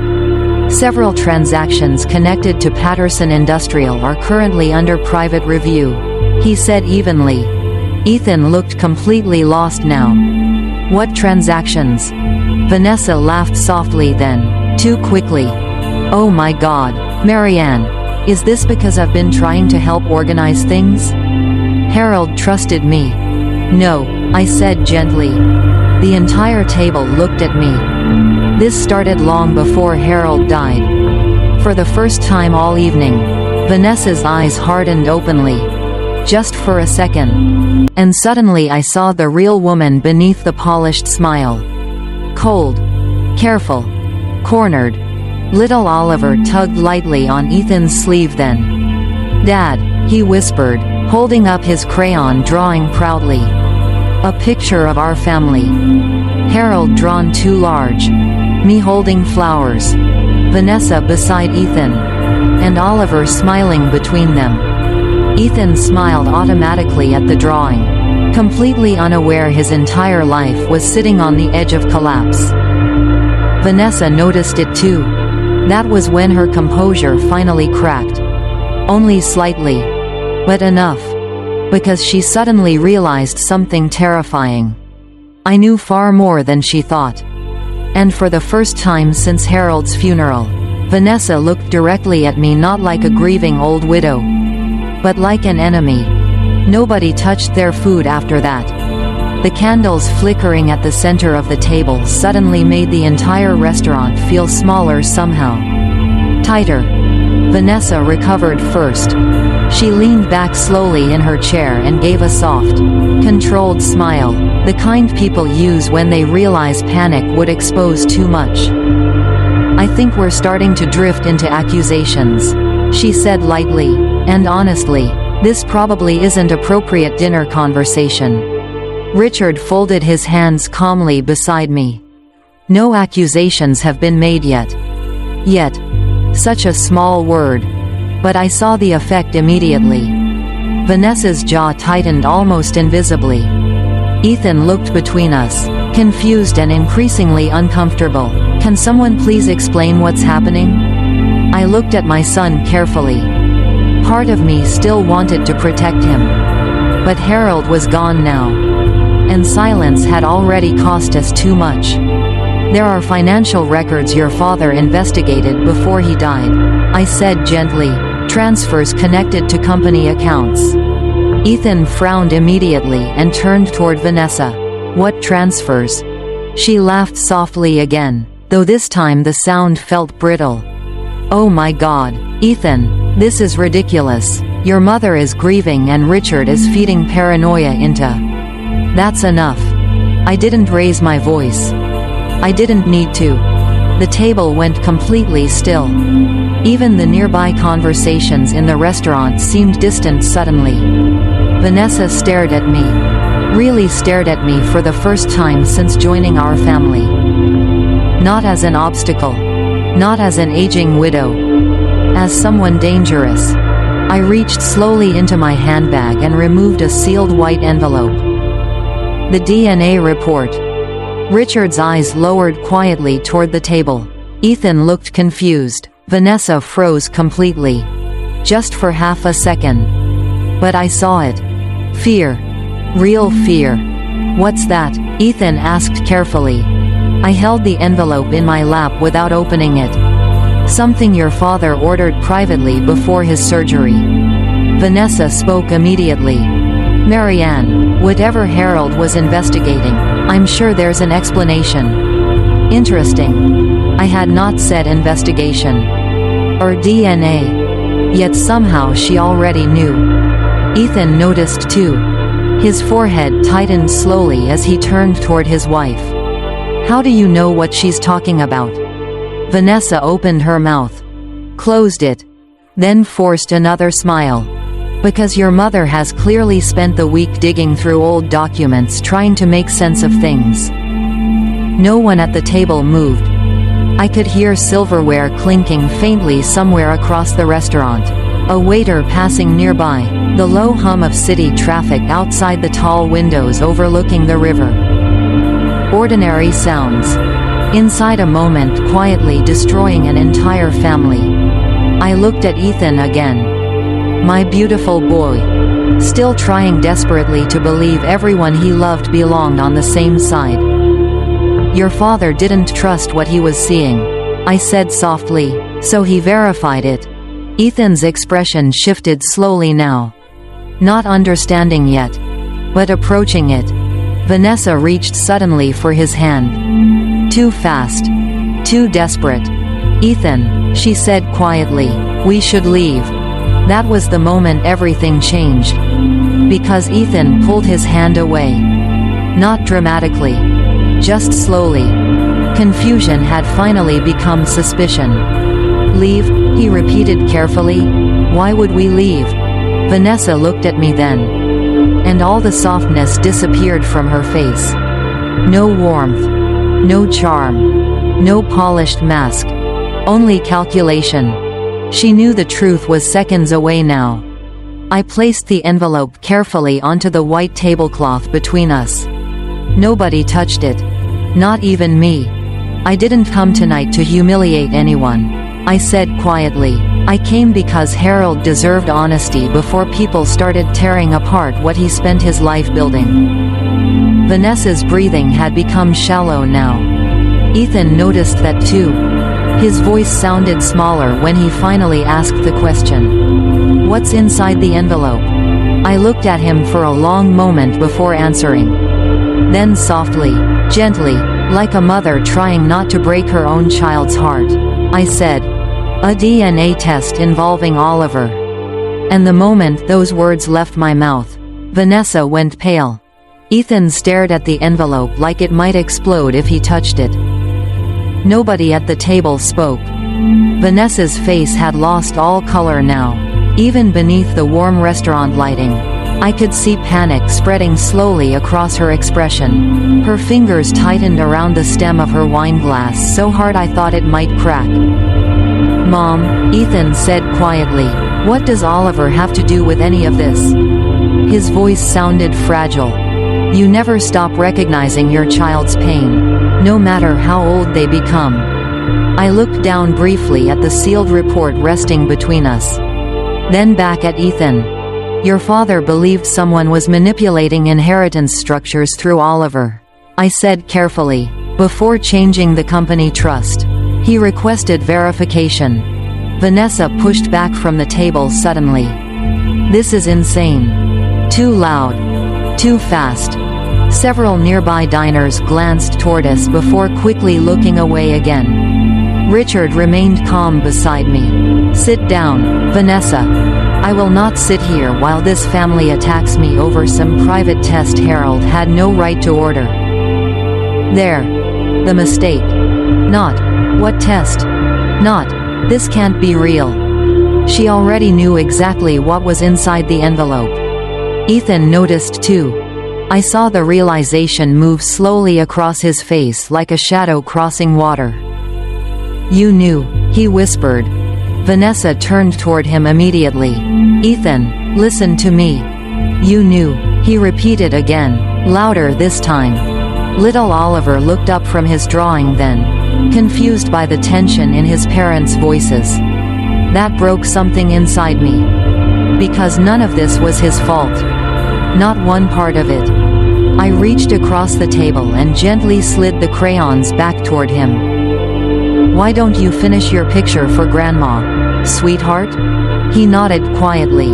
Several transactions connected to Patterson Industrial are currently under private review, he said evenly. Ethan looked completely lost now. What transactions? Vanessa laughed softly then, too quickly. Oh my God, Marianne, is this because I've been trying to help organize things? Harold trusted me. No, I said gently. The entire table looked at me. This started long before Harold died. For the first time all evening, Vanessa's eyes hardened openly. Just for a second. And suddenly I saw the real woman beneath the polished smile. Cold. Careful. Cornered. Little Oliver tugged lightly on Ethan's sleeve then. Dad, he whispered, holding up his crayon drawing proudly. A picture of our family. Harold drawn too large. Me holding flowers. Vanessa beside Ethan. And Oliver smiling between them. Ethan smiled automatically at the drawing, completely unaware his entire life was sitting on the edge of collapse. Vanessa noticed it too. That was when her composure finally cracked. Only slightly. But enough. Because she suddenly realized something terrifying. I knew far more than she thought. And for the first time since Harold's funeral, Vanessa looked directly at me not like a grieving old widow, but like an enemy. Nobody touched their food after that. The candles flickering at the center of the table suddenly made the entire restaurant feel smaller somehow. Tighter. Vanessa recovered first. She leaned back slowly in her chair and gave a soft, controlled smile, the kind people use when they realize panic would expose too much. I think we're starting to drift into accusations, she said lightly, and honestly, this probably isn't appropriate dinner conversation. Richard folded his hands calmly beside me. No accusations have been made yet. Yet. Such a small word. But I saw the effect immediately. Vanessa's jaw tightened almost invisibly. Ethan looked between us, confused and increasingly uncomfortable. Can someone please explain what's happening? I looked at my son carefully. Part of me still wanted to protect him. But Harold was gone now. And silence had already cost us too much. There are financial records your father investigated before he died, I said gently. Transfers connected to company accounts. Ethan frowned immediately and turned toward Vanessa. What transfers? She laughed softly again, though this time the sound felt brittle. Oh my God, Ethan, this is ridiculous. Your mother is grieving and Richard is feeding paranoia into. That's enough. I didn't raise my voice. I didn't need to. The table went completely still. Even the nearby conversations in the restaurant seemed distant suddenly. Vanessa stared at me. Really stared at me for the first time since joining our family. Not as an obstacle. Not as an aging widow. As someone dangerous. I reached slowly into my handbag and removed a sealed white envelope. The DNA report. Richard's eyes lowered quietly toward the table. Ethan looked confused. Vanessa froze completely. Just for half a second. But I saw it. Fear. Real fear. "What's that?" Ethan asked carefully. I held the envelope in my lap without opening it. "Something your father ordered privately before his surgery." Vanessa spoke immediately. "Marianne, whatever Harold was investigating, I'm sure there's an explanation." "Interesting." I had not said investigation. Or DNA. Yet somehow she already knew. Ethan noticed too. His forehead tightened slowly as he turned toward his wife. "How do you know what she's talking about?" Vanessa opened her mouth, closed it, then forced another smile. "Because your mother has clearly spent the week digging through old documents trying to make sense of things." No one at the table moved. I could hear silverware clinking faintly somewhere across the restaurant. A waiter passing nearby, the low hum of city traffic outside the tall windows overlooking the river. Ordinary sounds. Inside a moment quietly destroying an entire family. I looked at Ethan again. My beautiful boy. Still trying desperately to believe everyone he loved belonged on the same side. "Your father didn't trust what he was seeing," I said softly, "so he verified it." Ethan's expression shifted slowly now. Not understanding yet, but approaching it. Vanessa reached suddenly for his hand. Too fast. Too desperate. "Ethan," she said quietly, "we should leave." That was the moment everything changed. Because Ethan pulled his hand away. Not dramatically. Just slowly. Confusion had finally become suspicion. "Leave?" he repeated carefully. "Why would we leave?" Vanessa looked at me then. And all the softness disappeared from her face. No warmth. No charm. No polished mask. Only calculation. She knew the truth was seconds away now. I placed the envelope carefully onto the white tablecloth between us. Nobody touched it. Not even me. "I didn't come tonight to humiliate anyone," I said quietly. "I came because Harold deserved honesty before people started tearing apart what he spent his life building." Vanessa's breathing had become shallow now. Ethan noticed that too. His voice sounded smaller when he finally asked the question. "What's inside the envelope?" I looked at him for a long moment before answering. Then softly, gently, like a mother trying not to break her own child's heart, I said, "A DNA test involving Oliver." And the moment those words left my mouth, Vanessa went pale. Ethan stared at the envelope like it might explode if he touched it. Nobody at the table spoke. Vanessa's face had lost all color now. Even beneath the warm restaurant lighting, I could see panic spreading slowly across her expression. Her fingers tightened around the stem of her wine glass so hard I thought it might crack. "Mom," Ethan said quietly, "what does Oliver have to do with any of this?" His voice sounded fragile. "You never stop recognizing your child's pain, no matter how old they become." I looked down briefly at the sealed report resting between us. Then back at Ethan. "Your father believed someone was manipulating inheritance structures through Oliver," I said carefully, "before changing the company trust. He requested verification." Vanessa pushed back from the table suddenly. "This is insane. Too loud. Too fast." Several nearby diners glanced toward us before quickly looking away again. Richard remained calm beside me. "Sit down, Vanessa. I will not sit here while this family attacks me over some private test Harold had no right to order." There. The mistake. Not, "What test?" Not, "This can't be real." She already knew exactly what was inside the envelope. Ethan noticed too. I saw the realization move slowly across his face like a shadow crossing water. "You knew," he whispered. Vanessa turned toward him immediately. "Ethan, listen to me. You knew," he repeated again, louder this time. Little Oliver looked up from his drawing then, confused by the tension in his parents' voices. That broke something inside me. Because none of this was his fault. Not one part of it. I reached across the table and gently slid the crayons back toward him. "Why don't you finish your picture for Grandma, sweetheart?" He nodded quietly.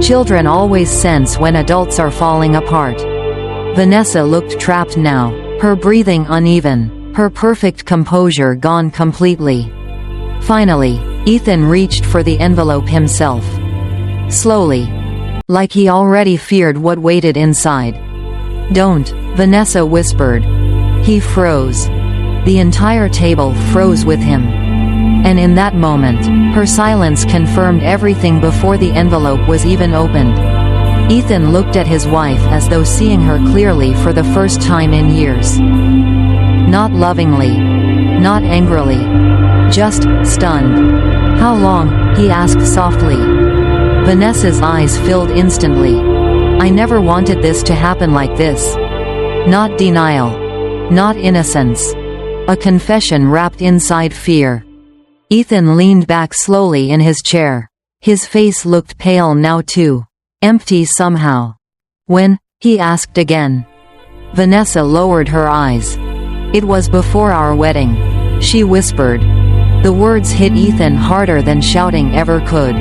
Children always sense when adults are falling apart. Vanessa looked trapped now, her breathing uneven, her perfect composure gone completely. Finally, Ethan reached for the envelope himself. Slowly. Like he already feared what waited inside. "Don't," Vanessa whispered. He froze. The entire table froze with him. And in that moment, her silence confirmed everything before the envelope was even opened. Ethan looked at his wife as though seeing her clearly for the first time in years. Not lovingly. Not angrily. Just stunned. "How long?" he asked softly. Vanessa's eyes filled instantly. "I never wanted this to happen like this." Not denial. Not innocence. A confession wrapped inside fear. Ethan leaned back slowly in his chair. His face looked pale now too. Empty somehow. "When?" he asked again. Vanessa lowered her eyes. "It was before our wedding," she whispered. The words hit Ethan harder than shouting ever could.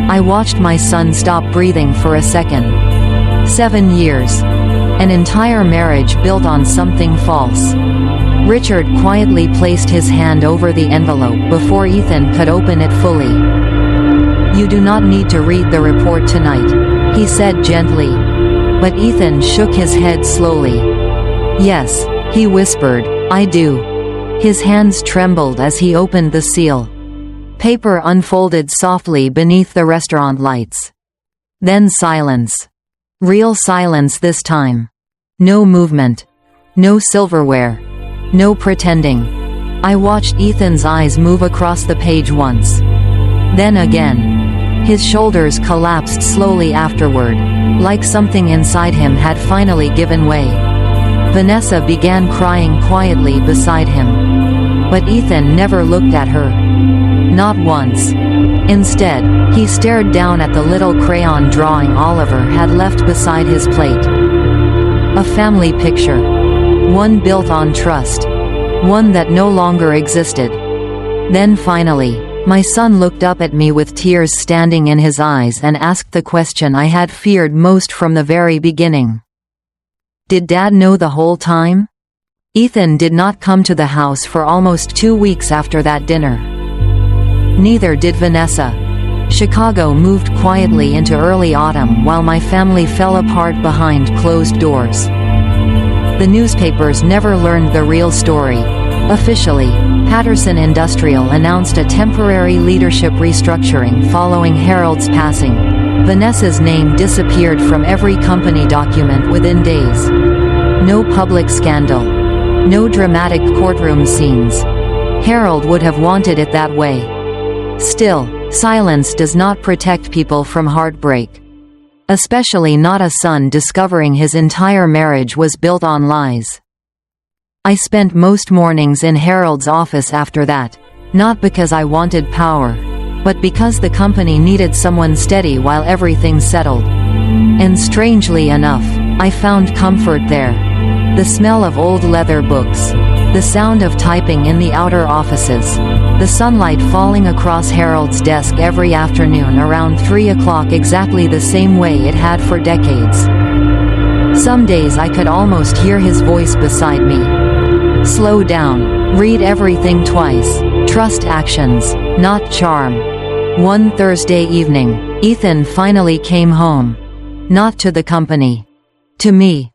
I watched my son stop breathing for a second. 7 years. An entire marriage built on something false. Richard quietly placed his hand over the envelope before Ethan could open it fully. "You do not need to read the report tonight," he said gently. But Ethan shook his head slowly. "Yes," he whispered, "I do." His hands trembled as he opened the seal. Paper unfolded softly beneath the restaurant lights. Then silence. Real silence this time. No movement. No silverware. No pretending. I watched Ethan's eyes move across the page once. Then again. His shoulders collapsed slowly afterward, like something inside him had finally given way. Vanessa began crying quietly beside him. But Ethan never looked at her. Not once. Instead, he stared down at the little crayon drawing Oliver had left beside his plate. A family picture. One built on trust. One that no longer existed. Then finally, my son looked up at me with tears standing in his eyes and asked the question I had feared most from the very beginning. Did Dad know the whole time? Ethan did not come to the house for almost 2 weeks after that dinner. Neither did Vanessa. Chicago moved quietly into early autumn while my family fell apart behind closed doors. The newspapers never learned the real story. Officially, Patterson Industrial announced a temporary leadership restructuring following Harold's passing. Vanessa's name disappeared from every company document within days. No public scandal. No dramatic courtroom scenes. Harold would have wanted it that way. Still, silence does not protect people from heartbreak. Especially not a son discovering his entire marriage was built on lies. I spent most mornings in Harold's office after that, not because I wanted power, but because the company needed someone steady while everything settled. And strangely enough, I found comfort there. The smell of old leather books. The sound of typing in the outer offices. The sunlight falling across Harold's desk every afternoon around 3 o'clock exactly the same way it had for decades. Some days I could almost hear his voice beside me. Slow down. Read everything twice. Trust actions, not charm. One Thursday evening, Ethan finally came home. Not to the company. To me.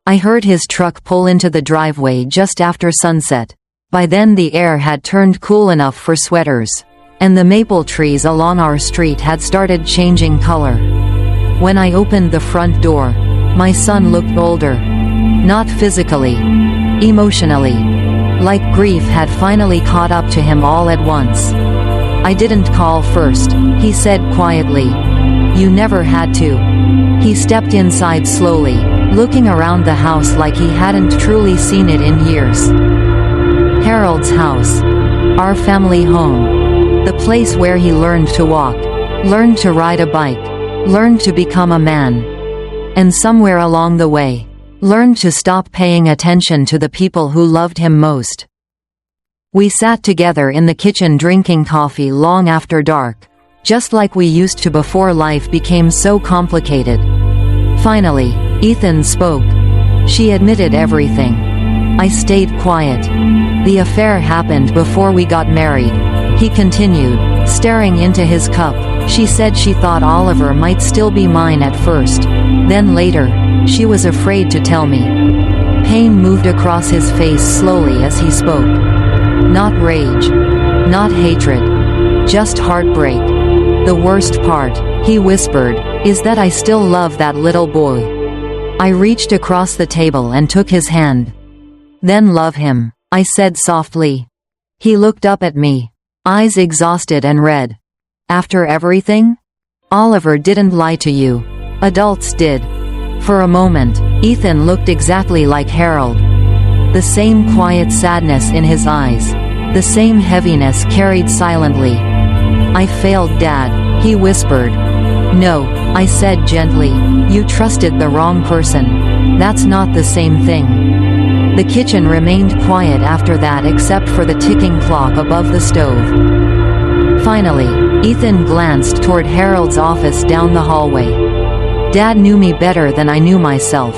I heard his truck pull into the driveway just after sunset. By then the air had turned cool enough for sweaters. And the maple trees along our street had started changing color. When I opened the front door, my son looked older. Not physically. Emotionally. Like grief had finally caught up to him all at once. I didn't call first, he said quietly. You never had to. He stepped inside slowly, looking around the house like he hadn't truly seen it in years. Harold's house. Our family home. The place where he learned to walk, learned to ride a bike, learned to become a man. And somewhere along the way, learned to stop paying attention to the people who loved him most. We sat together in the kitchen drinking coffee long after dark, just like we used to before life became so complicated. Finally, Ethan spoke. She admitted everything. I stayed quiet. The affair happened before we got married, he continued, staring into his cup. She said she thought Oliver might still be mine at first. Then later, she was afraid to tell me. Pain moved across his face slowly as he spoke. Not rage. Not hatred. Just heartbreak. The worst part, he whispered, is that I still love that little boy. I reached across the table and took his hand. Then love him, I said softly. He looked up at me, eyes exhausted and red. After everything? Oliver didn't lie to you. Adults did. For a moment, Ethan looked exactly like Harold. The same quiet sadness in his eyes. The same heaviness carried silently. I failed, Dad, he whispered. No, I said gently, you trusted the wrong person. That's not the same thing. The kitchen remained quiet after that except for the ticking clock above the stove. Finally, Ethan glanced toward Harold's office down the hallway. Dad knew me better than I knew myself,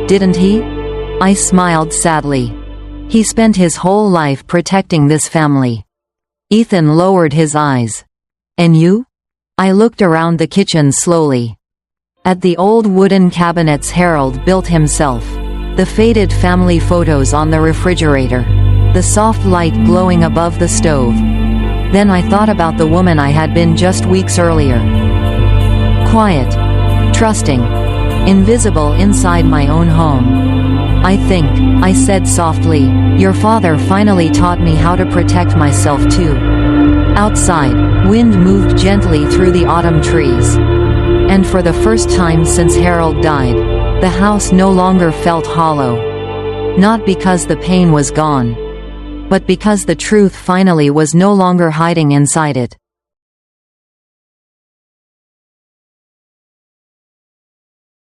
didn't he? I smiled sadly. He spent his whole life protecting this family. Ethan lowered his eyes. And you? I looked around the kitchen slowly. At the old wooden cabinets Harold built himself. The faded family photos on the refrigerator. The soft light glowing above the stove. Then I thought about the woman I had been just weeks earlier. Quiet. Trusting. Invisible inside my own home. I think, I said softly, your father finally taught me how to protect myself too. Outside, wind moved gently through the autumn trees. And for the first time since Harold died, the house no longer felt hollow. Not because the pain was gone, but because the truth finally was no longer hiding inside it.